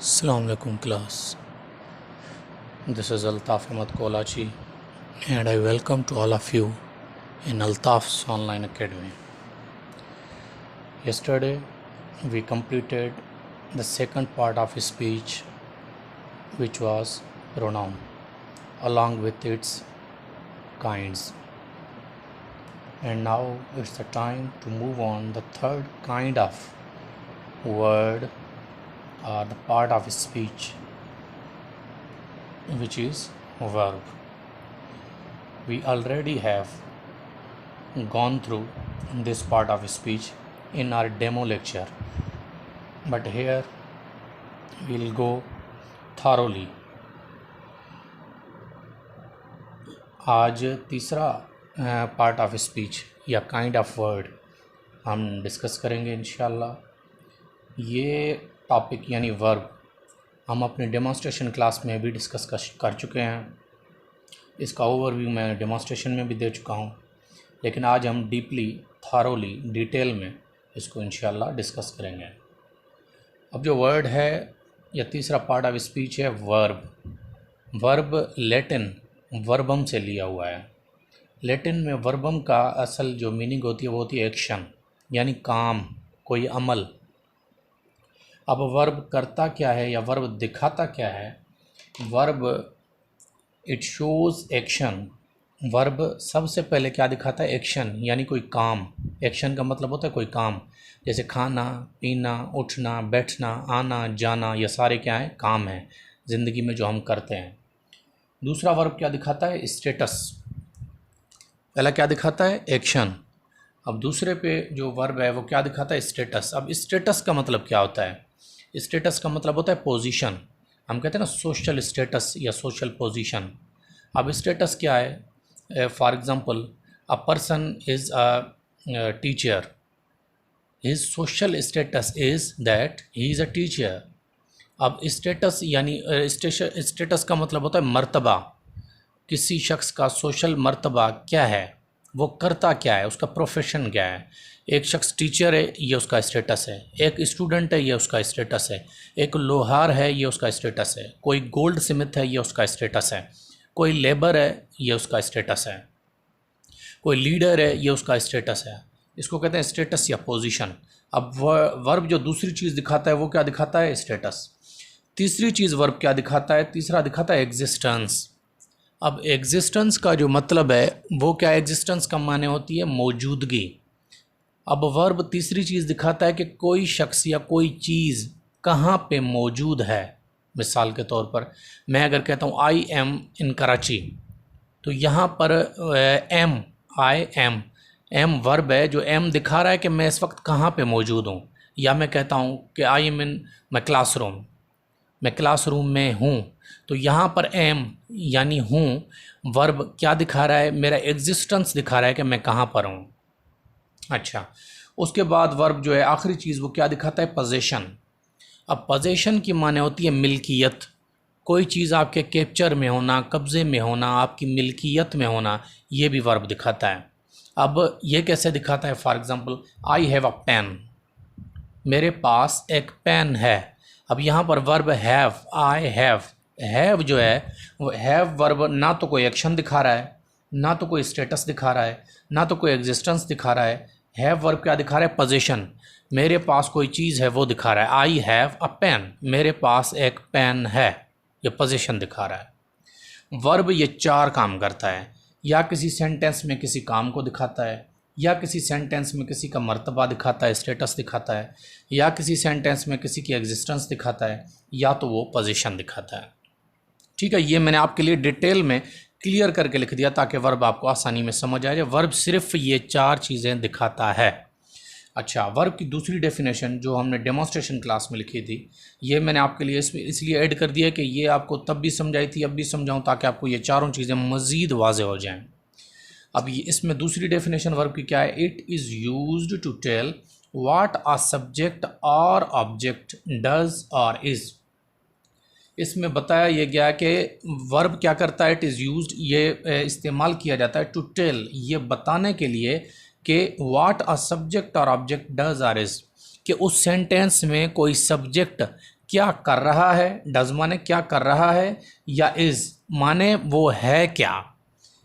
Assalamu alaikum class. This is Altaf Ahmad Kolachi and I welcome to all of you in Altaf's online academy. Yesterday we completed the second part of speech, which was pronoun along with its kinds. And now it's the time to move on the third kind of word or the part of speech, which is verb. We already have gone through this part of speech in our demo lecture, but here we'll go thoroughly. आज तीसरा part of speech या kind of word हम discuss करेंगे इंशाल्लाह। ये topic यानी verb हम अपने डेमोन्स्ट्रेशन क्लास में भी डिस्कस कर चुके हैं। इसका ओवरव्यू मैं डेमोन्स्ट्रेशन में भी दे चुका हूँ, लेकिन आज हम डीपली थारोली डिटेल में इसको इंशाल्लाह डिस्कस करेंगे। अब जो वर्ड है या तीसरा पार्ट ऑफ स्पीच है वर्ब। वर्ब लैटिन वर्बम से लिया हुआ है। लैटिन में वर्बम का असल जो मीनिंग होती है वो होती है एक्शन, यानी काम, कोई अमल। अब वर्ब करता क्या है या वर्ब दिखाता क्या है? Verb it shows action. Verb सबसे पहले क्या दिखाता है? एक्शन, यानी कोई काम। एक्शन का मतलब होता है कोई काम, जैसे खाना, पीना, उठना, बैठना, आना, जाना, ये सारे क्या हैं? काम हैं ज़िंदगी में जो हम करते हैं। दूसरा वर्ब क्या दिखाता है? स्टेटस। पहला क्या दिखाता है? एक्शन। अब दूसरे पे जो वर्ब है वो क्या दिखाता है? स्टेटस। अब स्टेटस का मतलब क्या होता है? स्टेटस का मतलब होता है पोजीशन। हम कहते हैं ना सोशल स्टेटस या सोशल पोजीशन। अब स्टेटस क्या है? For example a person is a teacher, his social status is that he is a teacher. अब स्टेटस यानी स्टेटस का मतलब होता है मर्तबा। किसी शख्स का सोशल मर्तबा क्या है, वो करता क्या है, उसका प्रोफेशन क्या है। एक शख्स टीचर है, ये उसका स्टेटस है। एक स्टूडेंट है, ये उसका स्टेटस है। एक लोहार है, ये उसका स्टेटस है। कोई गोल्ड स्मिथ है, ये उसका स्टेटस है। कोई लेबर है, ये उसका स्टेटस है। कोई लीडर है, ये उसका स्टेटस है। इसको कहते हैं स्टेटस या पोजीशन। अब वर्ब जो दूसरी चीज़ दिखाता है वो क्या दिखाता है? स्टेटस। तीसरी चीज़ वर्ब क्या दिखाता है? तीसरा दिखाता है एग्जिस्टेंस। अब एग्जिस्टेंस का जो मतलब है वो क्या? एग्जिस्टेंस का माने होती है मौजूदगी। अब वर्ब तीसरी चीज़ दिखाता है कि कोई शख्स या कोई चीज़ कहाँ पे मौजूद है। मिसाल के तौर पर मैं अगर कहता हूँ आई एम इन कराची, तो यहाँ पर एम, आई एम वर्ब है जो एम दिखा रहा है कि मैं इस वक्त कहाँ पे मौजूद हूँ। या मैं कहता हूँ कि I am in my classroom, मैं क्लासरूम में हूँ, तो यहाँ पर एम यानी हूँ वर्ब क्या दिखा रहा है? मेरा एग्जिस्टेंस दिखा रहा है कि मैं कहाँ पर हूँ। अच्छा, उसके बाद वर्ब जो है आखिरी चीज़ वो क्या दिखाता है? पोजेशन। अब पोजेशन की माने होती है मिल्कियत। कोई चीज़ आपके कैप्चर में होना, कब्ज़े में होना, आपकी मिल्कियत में होना, ये भी वर्ब दिखाता है। अब ये कैसे दिखाता है? For example I have a pen, मेरे पास एक पेन है। अब यहाँ पर वर्ब हैव, आई हैव जो है वो हैव वर्ब ना तो कोई एक्शन दिखा रहा है, ना तो कोई स्टेटस दिखा रहा है, ना तो कोई एग्जिस्टेंस दिखा रहा है। हैव वर्ब क्या दिखा रहा है? पोजीशन। मेरे पास कोई चीज़ है वो दिखा रहा है। आई हैव अ पेन, मेरे पास एक पेन है, ये पोजीशन दिखा रहा है। वर्ब ये चार काम करता है। या किसी सेंटेंस में किसी काम को दिखाता है, या किसी सेंटेंस में किसी का मर्तबा दिखाता है, स्टेटस दिखाता है, या किसी सेंटेंस में किसी की एग्जिस्टेंस दिखाता है, या तो वो पोजीशन दिखाता है। ठीक है, ये मैंने आपके लिए डिटेल में क्लियर करके लिख दिया ताकि वर्ब आपको आसानी में समझ आ जाए। वर्ब सिर्फ ये चार चीज़ें दिखाता है। अच्छा, वर्ब की दूसरी डेफिनेशन जो हमने डेमोन्स्ट्रेशन क्लास में लिखी थी, ये मैंने आपके लिए इसलिए ऐड कर दिया कि ये आपको तब भी समझाई थी, अब भी समझाऊं ताकि आपको ये चारों चीज़ें मज़ीद वाज़ेह हो जाएं। अब ये इसमें दूसरी डेफिनेशन वर्ब की क्या है? It is used to tell what a subject or object does or is. इसमें बताया ये गया कि वर्ब क्या करता है? इट इज़ यूज्ड, ये इस्तेमाल किया जाता है टू टेल, ये बताने के लिए कि what a subject or object does or is, कि उस सेंटेंस में कोई सब्जेक्ट क्या कर रहा है, डज माने क्या कर रहा है, या इज माने वो है क्या।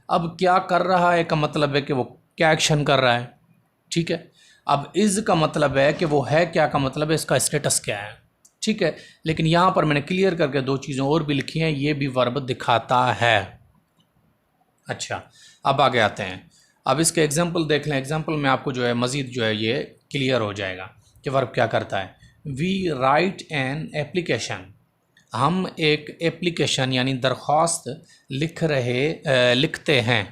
अब क्या कर रहा है का मतलब है कि वो क्या एक्शन कर रहा है, ठीक है। अब इज का मतलब है कि वो है क्या, का मतलब है इसका स्टेटस क्या है, ठीक है। लेकिन यहाँ पर मैंने क्लियर करके दो चीज़ें और भी लिखी हैं, ये भी वर्ब दिखाता है। अच्छा, अब आगे आते हैं। अब इसके एग्जाम्पल देख लें। एग्जाम्पल में आपको जो है मज़ीद जो है ये क्लियर हो जाएगा कि वर्ब क्या करता है। वी राइट एन एप्लीकेशन, हम एक एप्लीकेशन यानी दरख्वास्त लिखते हैं,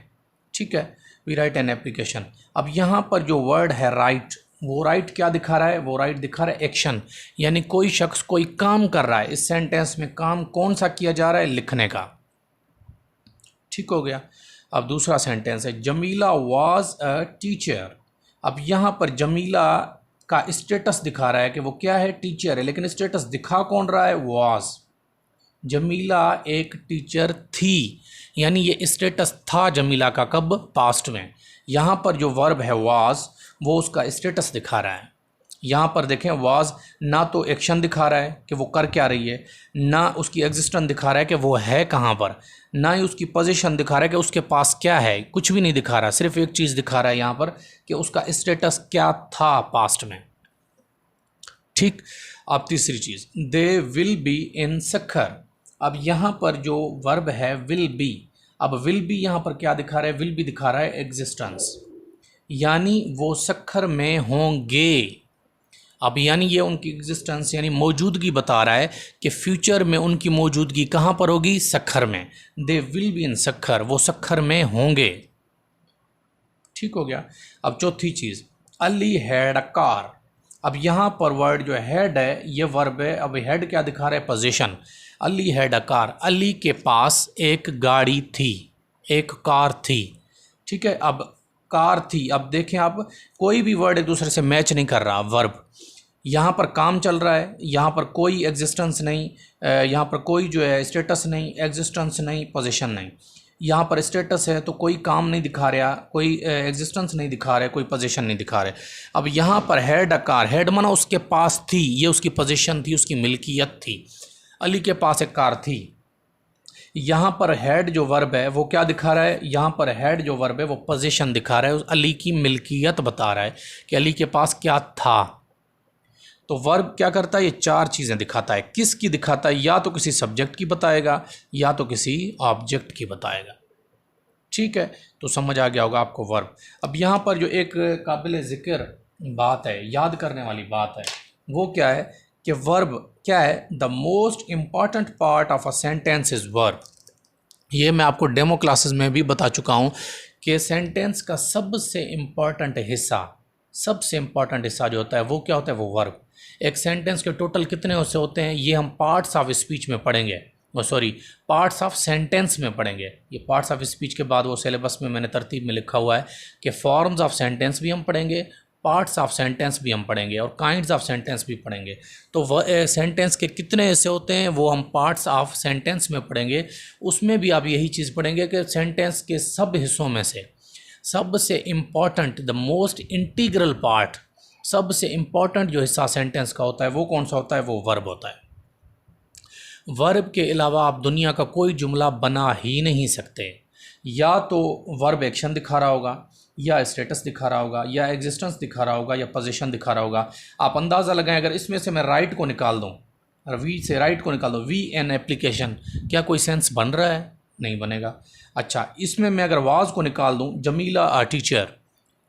ठीक है। We write an application. अब यहाँ पर जो वर्ड है राइट, वो राइट क्या दिखा रहा है, वो राइट दिखा रहा है एक्शन, यानी कोई शख्स कोई काम कर रहा है। इस सेंटेंस में काम कौन सा किया जा रहा है, लिखने का, ठीक हो गया। अब दूसरा सेंटेंस है जमीला वाज अ टीचर। अब यहाँ पर जमीला का स्टेटस दिखा रहा है कि वो क्या है, टीचर है, लेकिन स्टेटस दिखा कौन रहा है, वाज। जमीला एक टीचर थी, यानी ये स्टेटस था जमीला का, कब, पास्ट में। यहाँ पर जो वर्ब है वाज, वो उसका स्टेटस दिखा रहा है। यहाँ पर देखें वाज ना तो एक्शन दिखा रहा है कि वो कर क्या रही है, ना उसकी एग्जिस्टेंस दिखा रहा है कि वो है कहाँ पर, ना ही उसकी पोजीशन दिखा रहा है कि उसके पास क्या है, कुछ भी नहीं दिखा रहा। सिर्फ एक चीज़ दिखा रहा है यहाँ पर कि उसका स्टेटस क्या था पास्ट में, ठीक। अब तीसरी चीज़, दे विल बी इन सखर। अब यहाँ पर जो वर्ब है विल बी, अब विल बी यहाँ पर क्या दिखा रहा है, विल बी दिखा रहा है एग्जिस्टेंस, यानी वो सखर में होंगे। अब यानी ये उनकी एग्जिस्टेंस यानी मौजूदगी बता रहा है कि फ्यूचर में उनकी मौजूदगी कहाँ पर होगी, सखर में। दे विल बी इन सखर, वो सखर में होंगे, ठीक हो गया। अब चौथी चीज़, अली हैड अ कार। अब यहाँ पर वर्ड जो हेड है ये वर्ब है। अब हेड क्या दिखा रहा है, position. Ali had a car, Ali के पास एक गाड़ी थी, एक कार थी, ठीक है। अब कार थी, अब देखें आप कोई भी वर्ड एक दूसरे से मैच नहीं कर रहा। वर्ब यहाँ पर काम चल रहा है, यहाँ पर कोई एग्जिस्टेंस नहीं, यहाँ पर कोई जो है स्टेटस नहीं, एग्जिस्टेंस नहीं, पोजीशन नहीं। यहाँ पर स्टेटस है तो कोई काम नहीं दिखा रहा, कोई एग्जिस्टेंस नहीं दिखा रहा, कोई पोजीशन नहीं दिखा रहे। अब यहाँ पर हैड अ कार, हैड माना उसके पास थी, ये उसकी पोजीशन थी, उसकी मिल्कियत थी। अली के पास एक कार थी। यहाँ पर हैड जो वर्ब है वो क्या दिखा रहा है, यहाँ पर हैड जो वर्ब है वो पोजीशन दिखा रहा है, अली की मिल्कियत बता रहा है कि अली के पास क्या था। तो वर्ब क्या करता है, ये चार चीज़ें दिखाता है। किसकी दिखाता है, या तो किसी सब्जेक्ट की बताएगा, या तो किसी ऑब्जेक्ट की बताएगा, ठीक है। तो समझ आ गया होगा आपको वर्ब। अब यहाँ पर जो एक काबिल ज़िक्र बात है, याद करने वाली बात है, वो क्या है कि वर्ब क्या है, the most important part of a sentence is verb. ये मैं आपको डेमो क्लासेस में भी बता चुका हूँ कि सेंटेंस का सबसे इम्पॉर्टेंट हिस्सा, सबसे इम्पॉर्टेंट हिस्सा जो होता है वो क्या होता है, वो वर्ब। एक सेंटेंस के टोटल कितने हिस्से होते हैं, ये हम पार्ट्स ऑफ स्पीच में पढ़ेंगे, वो सॉरी पार्ट्स ऑफ सेंटेंस में पढ़ेंगे। ये पार्ट्स ऑफ स्पीच के बाद वो सिलेबस में मैंने तरतीब में लिखा हुआ है कि फॉर्म्स ऑफ सेंटेंस भी हम पढ़ेंगे, पार्ट्स ऑफ सेंटेंस भी हम पढ़ेंगे, और काइंड्स ऑफ सेंटेंस भी पढ़ेंगे। तो वह सेंटेंस के कितने हिस्से होते हैं वो हम पार्ट्स ऑफ सेंटेंस में पढ़ेंगे। उसमें भी आप यही चीज़ पढ़ेंगे कि सेंटेंस के सब हिस्सों में से सबसे important, the most integral part, सबसे इम्पॉर्टेंट जो हिस्सा सेंटेंस का होता है वो कौन सा होता है, वो वर्ब होता है। वर्ब के अलावा आप दुनिया का कोई जुमला बना ही नहीं सकते। या तो वर्ब एक्शन दिखा रहा होगा, या स्टेटस दिखा रहा होगा, या एग्जिस्टेंस दिखा रहा होगा, या पोजीशन दिखा रहा होगा। आप अंदाज़ा लगाएं, अगर इसमें से मैं राइट को निकाल दूं, वी से राइट को निकाल दूं, वी एन एप्लीकेशन, क्या कोई सेंस बन रहा है, नहीं बनेगा। अच्छा, इसमें मैं अगर वाज को निकाल दूं, जमीला आ टीचर,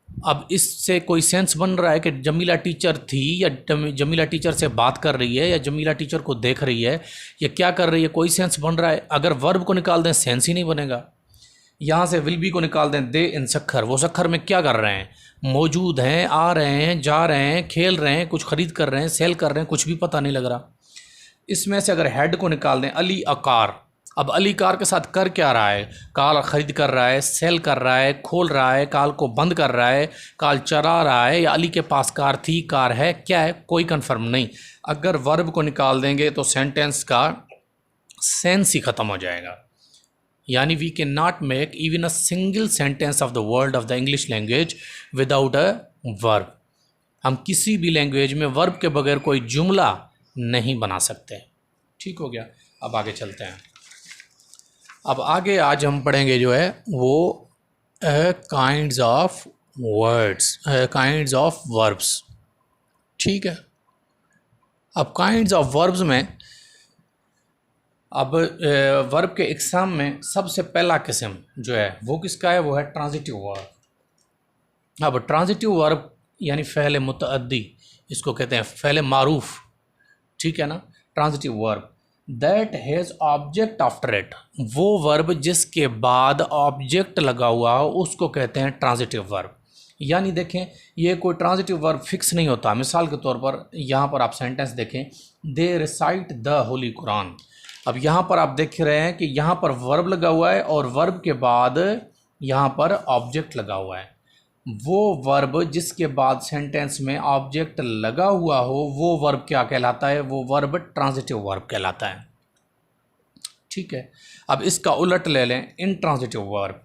अब इससे कोई सेंस बन रहा है कि जमीला टीचर थी, या जमीला टीचर से बात कर रही है, या जमीला टीचर को देख रही है, या क्या कर रही है, कोई सेंस बन रहा है। अगर वर्ब को निकाल दें सेंस ही नहीं बनेगा। यहाँ से विल बी को निकाल दें, दे इन सखर, वो सखर में क्या कर रहे हैं, मौजूद हैं, आ रहे हैं, जा रहे हैं, खेल रहे हैं, कुछ खरीद कर रहे हैं, सेल कर रहे हैं, कुछ भी पता नहीं लग रहा। इसमें से अगर हेड को निकाल दें, अली अकार, अब अली कार के साथ कर क्या रहा है, कार खरीद कर रहा है, सेल कर रहा है, खोल रहा है, कार को बंद कर रहा है, कार चला रहा है, या अली के पास कार थी, कार है, क्या है, कोई कंफर्म नहीं। अगर वर्ब को निकाल देंगे तो सेंटेंस का सेंस ही ख़त्म हो जाएगा। यानी we can not make even a single sentence of the world of the English language without a verb. हम किसी भी लैंग्वेज में वर्ब के बगैर कोई जुमला नहीं बना सकते। ठीक हो गया। अब आगे चलते हैं। अब आगे आज हम पढ़ेंगे जो है वो kinds of words, kinds of verbs. ठीक है। अब काइंड्स ऑफ वर्ब्स में अब वर्ब के इकसाम में सबसे पहला किस्म जो है वो किसका है, वो है ट्रांजिटिव वर्ब। अब ट्रांजिटिव वर्ब यानी फ़ेल मुतअद्दी, इसको कहते हैं फ़ेल मारूफ। ठीक है ना। Transitive verb that has object after it, वो वर्ब जिसके बाद ऑब्जेक्ट लगा हुआ हो उसको कहते हैं ट्रांजिटिव वर्ब। यानी देखें, ये कोई ट्रांजिटिव वर्ब फिक्स नहीं होता। मिसाल के तौर पर यहाँ पर आप सेंटेंस देखें, दे रिसाइट द होली कुरान। अब यहाँ पर आप देख रहे हैं कि यहाँ पर वर्ब लगा हुआ है और वर्ब के बाद यहाँ पर ऑब्जेक्ट लगा हुआ है। वो वर्ब जिसके बाद सेंटेंस में ऑब्जेक्ट लगा हुआ हो वो वर्ब क्या कहलाता है, वो वर्ब ट्रांजिटिव वर्ब कहलाता है। ठीक है। अब इसका उलट ले लें, इनट्रांजिटिव वर्ब।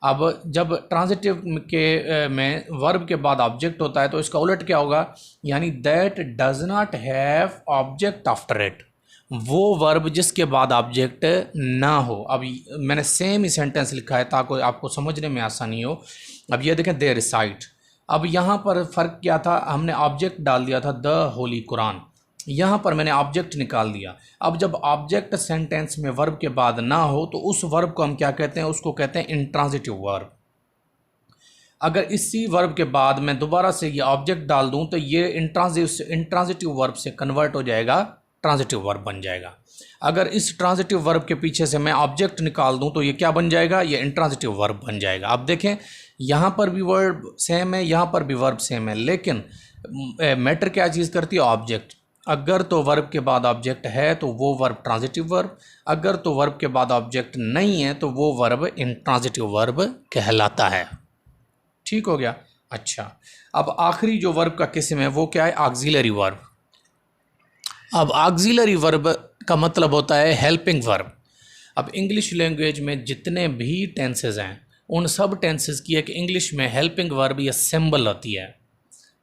अब जब ट्रांजिटिव के में वर्ब के बाद ऑब्जेक्ट होता है तो इसका उलट क्या होगा, यानी that does not have object after it, वो वर्ब जिसके बाद ऑब्जेक्ट ना हो। अब मैंने सेम ही सेंटेंस लिखा है ताकि आपको समझने में आसानी हो। अब ये देखें, दे रिसाइट। अब यहाँ पर फ़र्क क्या था, हमने ऑब्जेक्ट डाल दिया था द होली कुरान, यहाँ पर मैंने ऑब्जेक्ट निकाल दिया। अब जब ऑब्जेक्ट सेंटेंस में वर्ब के बाद ना हो तो उस वर्ब को हम क्या कहते हैं, उसको कहते हैं इंट्रांजिटिव वर्ब। अगर इसी वर्ब के बाद मैं दोबारा से ये ऑब्जेक्ट डाल दूँ तो ये इंट्रांजिटिव वर्ब से कन्वर्ट हो जाएगा, ट्रांजिटिव वर्ब बन जाएगा। अगर इस ट्रांजिटिव वर्ब के पीछे से मैं ऑब्जेक्ट निकाल दूं तो ये क्या बन जाएगा, ये इंट्रांजिटिव वर्ब बन जाएगा। अब देखें, यहाँ पर भी वर्ब सेम है, यहाँ पर भी वर्ब सेम है, लेकिन मैटर क्या चीज़ करती है, ऑब्जेक्ट। अगर तो वर्ब के बाद ऑब्जेक्ट है तो वो वर्ब ट्रांजिटिव वर्ब, अगर तो वर्ब के बाद ऑब्जेक्ट नहीं है तो वो वर्ब इंट्रांजिटिव वर्ब कहलाता है। ठीक हो गया। अच्छा, अब आखिरी जो वर्ब का किस्म है वो क्या है, ऑक्सिलरी वर्ब। अब ऑक्सिलरी वर्ब का मतलब होता है हेल्पिंग वर्ब। अब इंग्लिश लैंग्वेज में जितने भी टेंसेस हैं उन सब टेंसेस की एक इंग्लिश में हेल्पिंग वर्ब या सिंबल होती है।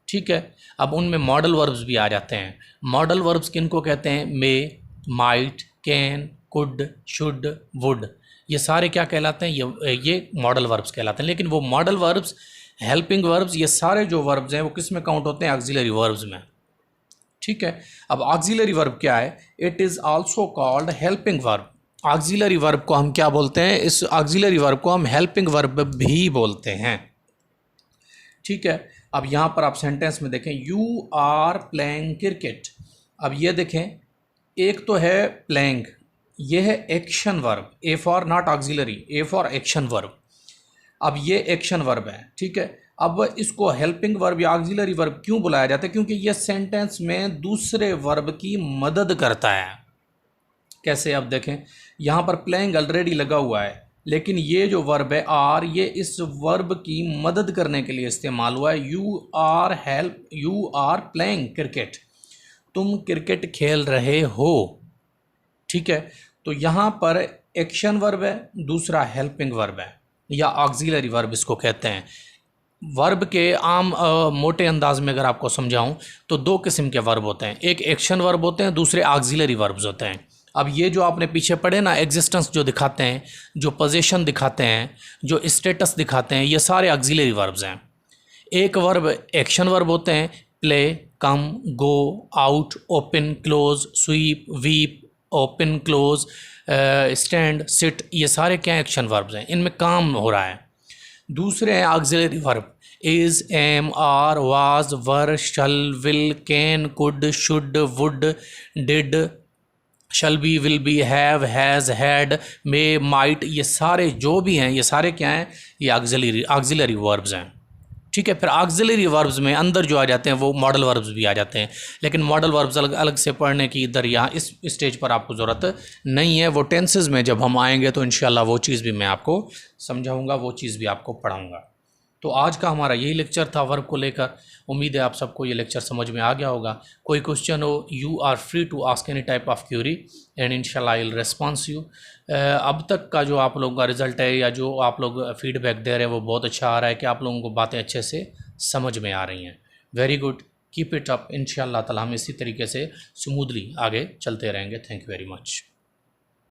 ठीक है। अब उनमें मॉडल वर्ब्स भी आ जाते हैं। मॉडल वर्ब्स किनको कहते हैं, may, might, can, could, should, would, ये सारे क्या कहलाते हैं, ये मॉडल वर्ब्स कहलाते हैं। लेकिन वो मॉडल वर्ब्स, हेल्पिंग वर्ब्स, ये सारे जो वर्ब्स हैं वो किस में काउंट होते हैं, ऑक्सिलरी वर्ब्स में। ठीक है। अब ऑक्सिलरी वर्ब क्या है, it is also called helping verb. Auxiliary verb को हम क्या बोलते हैं, इस ऑक्सिलरी वर्ब को हम हेल्पिंग वर्ब भी बोलते हैं। ठीक है। अब यहाँ पर आप सेंटेंस में देखें, यू आर प्लेइंग क्रिकेट। अब ये देखें, एक तो है प्लेइंग, ये है action verb, A for not auxiliary, A for action verb. अब ये एक्शन वर्ब है। ठीक है। अब इसको हेल्पिंग वर्ब या ऑक्सिलरी वर्ब क्यों बुलाया जाता है, क्योंकि ये सेंटेंस में दूसरे वर्ब की मदद करता है। कैसे, अब देखें, यहाँ पर प्लेइंग ऑलरेडी लगा हुआ है, लेकिन ये जो वर्ब है आर, ये इस वर्ब की मदद करने के लिए इस्तेमाल हुआ है। यू आर प्लेइंग क्रिकेट, तुम क्रिकेट खेल रहे हो। ठीक है। तो यहाँ पर एक्शन वर्ब है, दूसरा हेल्पिंग वर्ब है या ऑक्सिलरी वर्ब इसको कहते हैं। वर्ब के आम मोटे अंदाज में अगर आपको समझाऊं तो दो किस्म के वर्ब होते हैं, एक एक्शन वर्ब होते हैं, दूसरे ऑक्सिलरी वर्ब्स होते हैं। अब ये जो आपने पीछे पढ़े ना, एग्जिस्टेंस जो दिखाते हैं, जो पोजीशन दिखाते हैं, जो स्टेटस दिखाते हैं, ये सारे ऑक्सिलरी वर्ब्स हैं। एक वर्ब एक्शन वर्ब होते हैं, play, come, go, out, open, close, sweep, weep, open, close, stand, sit, ये सारे क्या एक्शन वर्ब्स हैं, इनमें काम हो रहा है। दूसरे हैं auxiliary verb, is, am, are, was, were, shall, will, can, could, should, would, did, shall be, will be, have, has, had, may, might, ये सारे जो भी हैं ये सारे क्या हैं, ये ऑक्सिलरी वर्ब्स हैं। ठीक है। फिर ऑक्सिलरी वर्ब्स में अंदर जो आ जाते हैं वो मॉडल वर्ब्स भी आ जाते हैं, लेकिन मॉडल वर्ब्स अलग अलग से पढ़ने की इधर यहाँ इस स्टेज पर आपको ज़रूरत नहीं है। वो टेंसेस में जब हम आएंगे तो इंशाल्लाह वो चीज़ भी मैं आपको समझाऊंगा, वो चीज़ भी आपको पढ़ाऊंगा। तो आज का हमारा यही लेक्चर था वर्ब को लेकर। उम्मीद है आप सबको ये लेक्चर समझ में आ गया होगा। कोई क्वेश्चन हो, you are free to ask any type of query and इंशाल्लाह आई विल रिस्पॉन्स यू। अब तक का जो आप लोगों का रिज़ल्ट है या जो आप लोग फीडबैक दे रहे हैं वो बहुत अच्छा आ रहा है कि आप लोगों को बातें अच्छे से समझ में आ रही हैं। Very good. Keep it up. इंशाल्लाह ताला हम इसी तरीके से स्मूथली आगे चलते रहेंगे। Thank you very much.